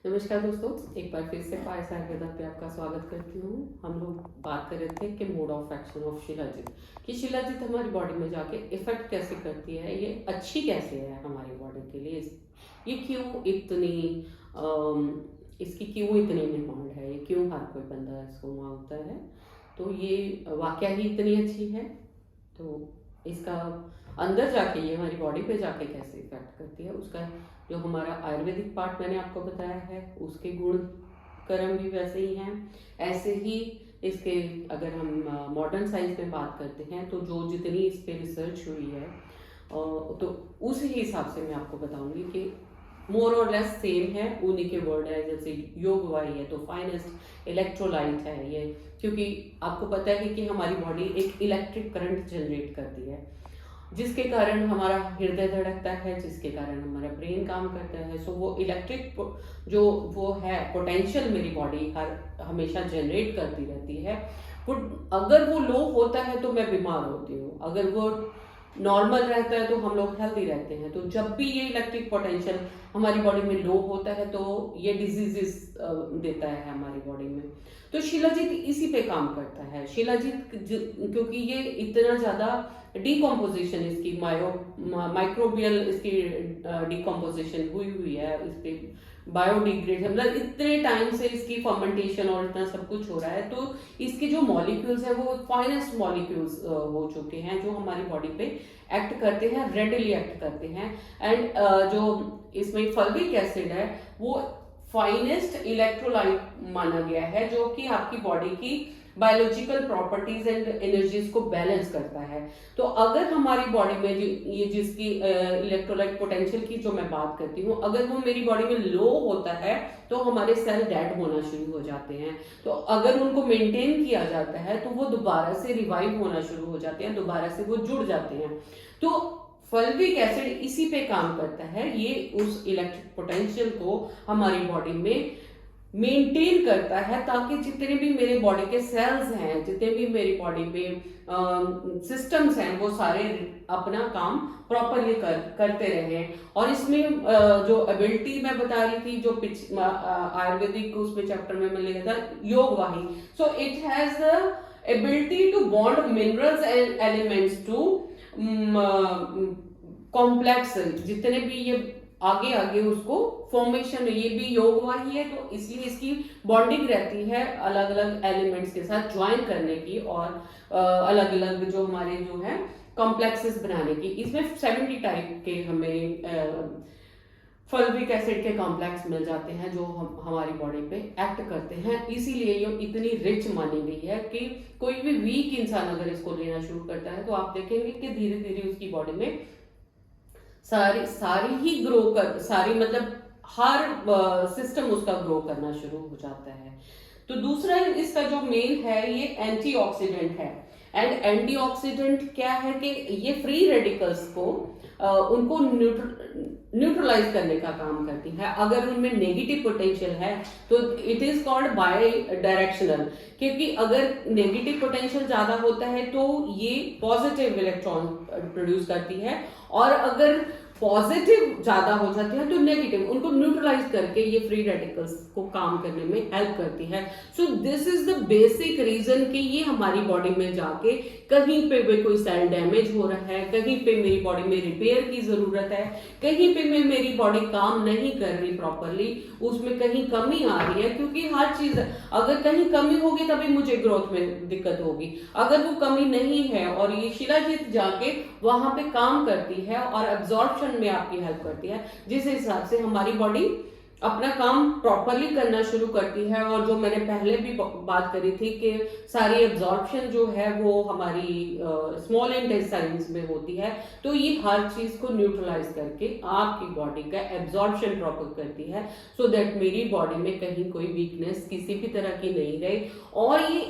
नमस्कार दोस्तों, एक बार फिर से पायस आयुर्वेदा पे आपका स्वागत करती हूँ। हम लोग बात कर रहे थे कि mode of action of shilajit, कि शिलाजीत हमारी बॉडी में जाके इफेक्ट कैसे करती है, ये अच्छी कैसे है हमारी बॉडी के लिए, ये क्यों इतनी इसकी क्यों इतनी डिमांड है, ये क्यों हर कोई बंदा इसको मांगता है। तो ये वाकया ही इतनी अच्छी है, तो इसका अंदर जाके ये हमारी बॉडी पे जाके कैसे इफेक्ट करती है, उसका जो हमारा आयुर्वेदिक पार्ट मैंने आपको बताया है, उसके गुण कर्म भी वैसे ही हैं। ऐसे ही इसके अगर हम मॉडर्न साइंस में बात करते हैं तो जो जितनी इस पे रिसर्च हुई है तो उस हिसाब से मैं आपको बताऊंगी कि मोर और लेस सेम है। उन्हीं के वर्ड है, जैसे योगवाही है तो फाइनेस्ट इलेक्ट्रोलाइट है ये, क्योंकि आपको पता है कि हमारी बॉडी एक इलेक्ट्रिक करंट जनरेट करती है, जिसके कारण हमारा हृदय धड़कता है, जिसके कारण हमारा ब्रेन काम करता है। सो वो इलेक्ट्रिक जो वो है पोटेंशियल मेरी बॉडी हर हमेशा जनरेट करती रहती है। अगर वो लो होता है तो मैं बीमार होती हूँ, अगर वो नॉर्मल रहता है तो हम लोग हेल्दी रहते हैं। तो जब भी ये इलेक्ट्रिक पोटेंशियल हमारी बॉडी में लो होता है तो ये डिजीजेस देता है हमारी बॉडी में। तो शिलाजीत इसी पे काम करता है। शिलाजीत क्योंकि ये इतना ज़्यादा डिकम्पोजिशन इसकी माइक्रोबियल इसकी डिकम्पोजिशन हुई है, इसके बायोडिग्रेड मतलब इतने टाइम से इसकी फर्मेंटेशन और इतना सब कुछ हो रहा है, तो इसके जो मॉलिक्यूल्स हैं वो फाइनेस्ट मॉलिक्यूल्स हो चुके हैं, जो हमारी बॉडी पे एक्ट करते हैं, रेडिली एक्ट करते हैं। एंड जो इसमें फल्विक एसिड है वो फाइनेस्ट इलेक्ट्रोलाइट माना गया है, जो कि आपकी बॉडी की बायोलॉजिकल प्रॉपर्टीज एंड एनर्जीज को बैलेंस करता है। तो अगर हमारी बॉडी में ये जिसकी इलेक्ट्रोलाइट पोटेंशियल की जो मैं बात करती हूँ, अगर वो मेरी बॉडी में लो होता है तो हमारे सेल डेड होना शुरू हो जाते हैं। तो अगर उनको मेंटेन किया जाता है तो वो दोबारा से रिवाइव होना शुरू हो जाते हैं, दोबारा से वो जुड़ जाते हैं। तो फल्विक एसिड इसी पे काम करता है, ये उस इलेक्ट्रिक पोटेंशियल को हमारी बॉडी में मेंटेन करता है, ताकि जितने भी मेरे बॉडी के सेल्स हैं, जितने भी मेरी बॉडी में सिस्टम्स हैं, वो सारे अपना काम प्रॉपरली करते रहे। और इसमें जो एबिलिटी मैं बता रही थी, जो आयुर्वेदिक उसमें चैप्टर में मैं लिखा था योगवाही, so it has the ability to bond minerals and elements to complex, जितने भी ये आगे आगे उसको फॉर्मेशन, ये भी योगवाही है तो इसलिए इसकी बॉन्डिंग रहती है अलग अलग एलिमेंट्स के साथ ज्वाइन करने की, और अलग अलग जो हमारे जो है कॉम्प्लेक्सेस बनाने की। इसमें 70 टाइप के हमें फल्विक एसिड के कॉम्प्लेक्स मिल जाते हैं, जो हमारी बॉडी पे एक्ट करते हैं। इसीलिए ये इतनी रिच मानी गई है कि कोई भी वीक इंसान अगर इसको लेना शुरू करता है तो आप देखेंगे कि धीरे धीरे उसकी बॉडी में सारी ही ग्रो कर सारी मतलब हर सिस्टम उसका ग्रो करना शुरू हो जाता है। तो दूसरा इसका जो मेन है ये एंटीऑक्सीडेंट है। एंड एंटीऑक्सीडेंट क्या है कि ये फ्री रेडिकल्स को उनको न्यूट्रलाइज करने का काम करती है। अगर उनमें नेगेटिव पोटेंशियल है तो it is called by directional, क्योंकि अगर नेगेटिव पोटेंशियल ज्यादा होता है तो ये पॉजिटिव इलेक्ट्रॉन प्रोड्यूस करती है, और अगर पॉजिटिव ज्यादा हो जाते हैं तो नेगेटिव, उनको न्यूट्रलाइज करके ये फ्री रेडिकल्स को काम करने में हेल्प करती है। So this is the basic reason कि ये हमारी बॉडी में जाके कहीं पे भी कोई सेल डैमेज हो रहा है, कहीं पे मेरी बॉडी में रिपेयर की जरूरत है, कहीं पे में मेरी बॉडी काम नहीं कर रही प्रॉपरली, उसमें कहीं कमी आ रही है, क्योंकि हर चीज अगर कहीं कमी होगी तभी मुझे ग्रोथ में दिक्कत होगी। अगर वो कमी नहीं है और ये शिलाजीत जाके वहां पे काम करती है और एब्जॉर्प्शन में आपकी हेल्प करती है, जिस हिसाब से हमारी बॉडी अपना काम प्रॉपरली करना शुरू करती है। और जो मैंने पहले भी बात करी थी कि सारी एब्जॉर्प्शन जो है वो हमारी स्मॉल इंटेस्टाइन्स में होती है, तो ये हर चीज को न्यूट्रलाइज करके आपकी बॉडी का एब्जॉर्प्शन प्रॉपर करती है, सो दैट मेरी बॉडी में कहीं कोई वीकनेस किसी भी तरह की नहीं रही। और ये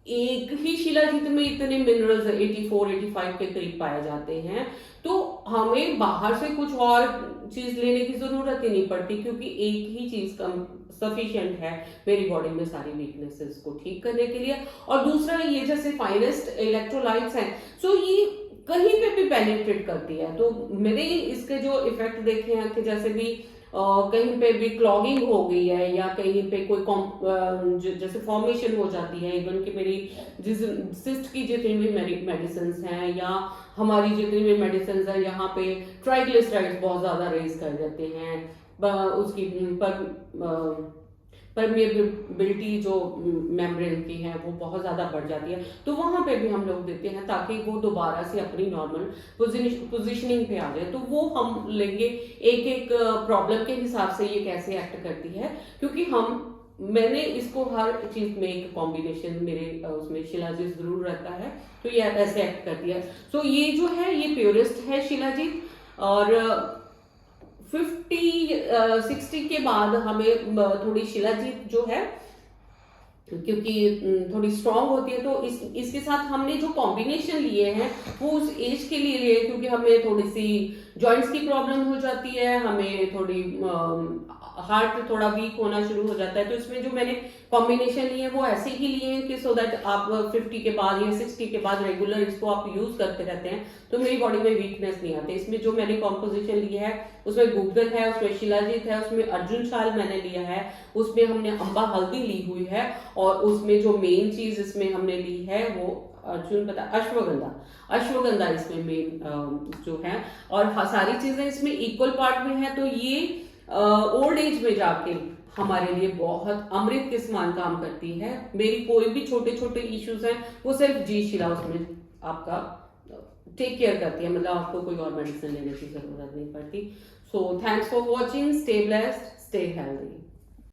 एक ही शिलाजीत में इतने मिनरल्स 84-85 के करीब पाए जाते हैं, तो हमें बाहर से कुछ और चीज लेने की जरूरत ही नहीं पड़ती, क्योंकि एक ही चीज कम सफिशिएंट है मेरी बॉडी में सारी वीकनेसेस को ठीक करने के लिए। और दूसरा ये जैसे फाइनेस्ट इलेक्ट्रोलाइट्स हैं, सो ये कहीं पे भी पेनिट्रेट करती है। तो मैंने इसके जो इफेक्ट देखे हैं कि जैसे भी कहीं पे भी क्लॉगिंग हो गई है या कहीं पे कोई जैसे फॉर्मेशन हो जाती है, इवन कि मेरी जिस सिस्ट की जितनी भी मेडिसिन हैं या हमारी जितनी भी मेडिसिन है यहाँ पे ट्राइग्लिसराइड्स बहुत ज़्यादा रेज कर देते हैं, उसकी परमिएबिलिटी जो मेम्ब्रेन की है वो बहुत ज़्यादा बढ़ जाती है, तो वहाँ पे भी हम लोग देते हैं ताकि वो दोबारा से अपनी नॉर्मल पोजिशनिंग पे आ जाए। तो वो हम लेंगे एक एक प्रॉब्लम के हिसाब से ये कैसे एक्ट करती है, क्योंकि मैंने इसको हर चीज में एक कॉम्बिनेशन मेरे उसमें शिलाजीत जरूर रहता है, तो ये ऐसे एक्ट करती है। सो ये जो है ये प्योरेस्ट है शिलाजीत, और 50-60 के बाद हमें थोड़ी शिलाजीत जो है क्योंकि थोड़ी स्ट्रांग होती है, तो इसके साथ हमने जो कॉम्बिनेशन लिए हैं वो उस एज के लिए लिए, क्योंकि हमें थोड़ी सी जॉइंट्स की प्रॉब्लम हो जाती है, हमें थोड़ी हार्ट थोड़ा वीक होना शुरू हो जाता है, तो इसमें जो मैंने कॉम्बिनेशन लिए हैं वो ऐसे ही लिए हैं कि सो दैट आप 50 के बाद या 60 के बाद रेगुलर इसको आप यूज करते रहते हैं तो मेरी बॉडी में वीकनेस नहीं आती। इसमें जो मैंने कॉम्पोजिशन लिया है उसमें गुग्गल है, उसमें शिलाजीत है, उसमें अर्जुन शाल मैंने लिया है, उसमें हमने अम्बा हल्दी ली हुई है, और उसमें जो मेन चीज इसमें हमने ली है वो अश्वगंधा इसमें मेन जो है, और सारी चीजें इसमें इक्वल पार्ट में है, तो ये ओल्ड एज में जाके हमारे लिए बहुत अमृत के समान काम करती है। मेरी कोई भी छोटे छोटे इश्यूज हैं वो सिर्फ जी शिला उसमें आपका टेक केयर करती है, मतलब आपको कोई और मेडिसिन लेने की जरूरत नहीं पड़ती। So thanks for watching, stay blessed, stay healthy.